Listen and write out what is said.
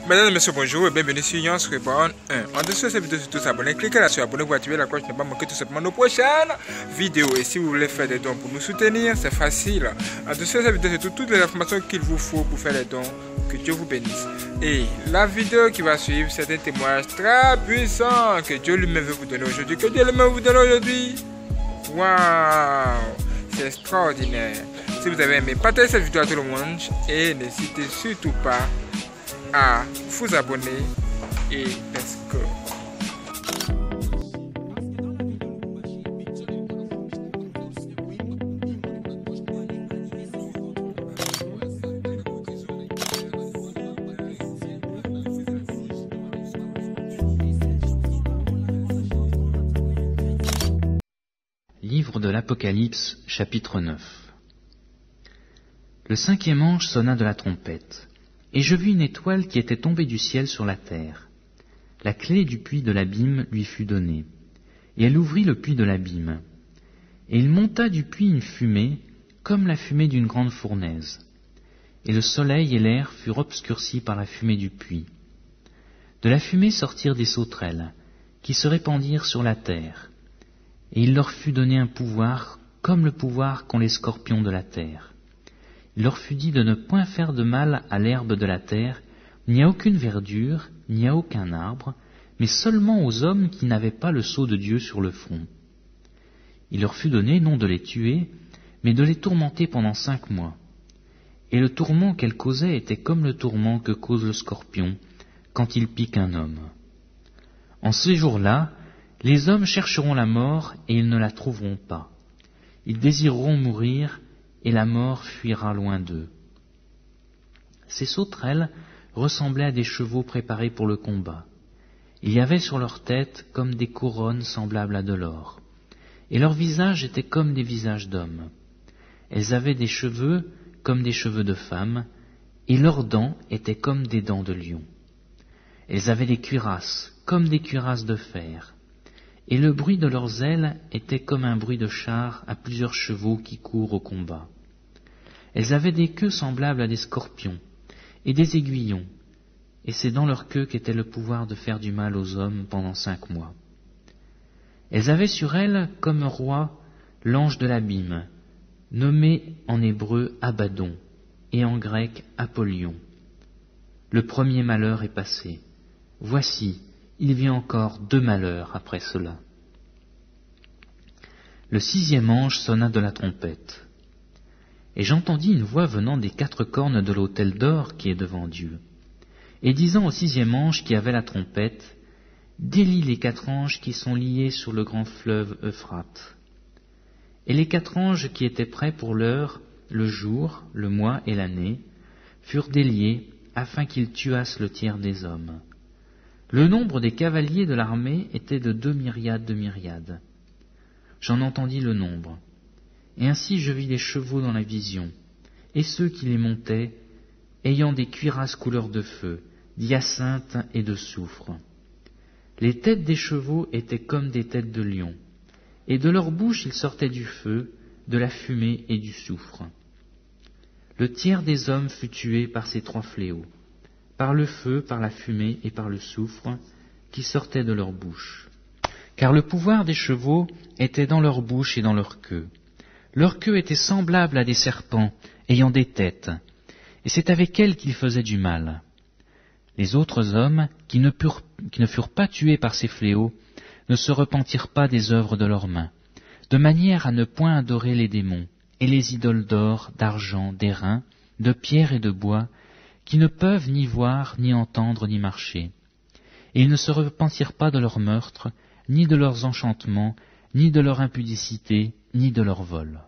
Mesdames et messieurs, bonjour et bienvenue sur Yance Reborn 1. En dessous de cette vidéo, surtout s'abonner, cliquez là sur abonner pour activer la cloche, ne pas manquer tout simplement nos prochaines vidéos. Et si vous voulez faire des dons pour nous soutenir, c'est facile. En dessous de cette vidéo, c'est toutes les informations qu'il vous faut pour faire les dons. Que Dieu vous bénisse. Et la vidéo qui va suivre, c'est un témoignage très puissant que Dieu lui-même veut vous donner aujourd'hui. Que Dieu lui-même vous donne aujourd'hui. Waouh! C'est extraordinaire. Si vous avez aimé, partagez cette vidéo à tout le monde et n'hésitez surtout pas à vous abonner et let's go. Livre de l'Apocalypse, chapitre 9. Le 5e ange sonna de la trompette, et je vis une étoile qui était tombée du ciel sur la terre. La clé du puits de l'abîme lui fut donnée, et elle ouvrit le puits de l'abîme. Et il monta du puits une fumée, comme la fumée d'une grande fournaise. Et le soleil et l'air furent obscurcis par la fumée du puits. De la fumée sortirent des sauterelles, qui se répandirent sur la terre. Et il leur fut donné un pouvoir, comme le pouvoir qu'ont les scorpions de la terre. Il leur fut dit de ne point faire de mal à l'herbe de la terre, ni à aucune verdure, ni à aucun arbre, mais seulement aux hommes qui n'avaient pas le sceau de Dieu sur le front. Il leur fut donné non de les tuer, mais de les tourmenter pendant 5 mois. Et le tourment qu'elles causaient était comme le tourment que cause le scorpion quand il pique un homme. En ces jours-là, les hommes chercheront la mort et ils ne la trouveront pas. Ils désireront mourir et la mort fuira loin d'eux. Ces sauterelles ressemblaient à des chevaux préparés pour le combat. Il y avait sur leur tête comme des couronnes semblables à de l'or, et leurs visages étaient comme des visages d'hommes. Elles avaient des cheveux comme des cheveux de femmes, et leurs dents étaient comme des dents de lion. Elles avaient des cuirasses comme des cuirasses de fer, et le bruit de leurs ailes était comme un bruit de chars à plusieurs chevaux qui courent au combat. Elles avaient des queues semblables à des scorpions, et des aiguillons, et c'est dans leur queue qu'était le pouvoir de faire du mal aux hommes pendant 5 mois. Elles avaient sur elles comme roi l'ange de l'abîme, nommé en hébreu Abaddon, et en grec Apollyon. Le premier malheur est passé. Voici, il vient encore 2 malheurs après cela. Le 6e ange sonna de la trompette, et j'entendis une voix venant des 4 cornes de l'autel d'or qui est devant Dieu, et disant au 6e ange qui avait la trompette, « Délie les 4 anges qui sont liés sur le grand fleuve Euphrate. » Et les 4 anges qui étaient prêts pour l'heure, le jour, le mois et l'année, furent déliés afin qu'ils tuassent le tiers des hommes. Le nombre des cavaliers de l'armée était de 2 myriades de myriades. J'en entendis le nombre. Et ainsi je vis les chevaux dans la vision, et ceux qui les montaient, ayant des cuirasses couleur de feu, d'hyacinthe et de soufre. Les têtes des chevaux étaient comme des têtes de lions, et de leur bouche il sortait du feu, de la fumée et du soufre. Le tiers des hommes fut tué par ces 3 fléaux, par le feu, par la fumée et par le soufre qui sortaient de leur bouche. Car le pouvoir des chevaux était dans leur bouche et dans leur queue. Leur queue était semblable à des serpents, ayant des têtes, et c'est avec elles qu'ils faisaient du mal. Les autres hommes, qui ne furent pas tués par ces fléaux, ne se repentirent pas des œuvres de leurs mains, de manière à ne point adorer les démons, et les idoles d'or, d'argent, d'airain, de pierre et de bois, qui ne peuvent ni voir, ni entendre, ni marcher. Et ils ne se repentirent pas de leurs meurtres, ni de leurs enchantements, ni de leur impudicité, ni de leur vol.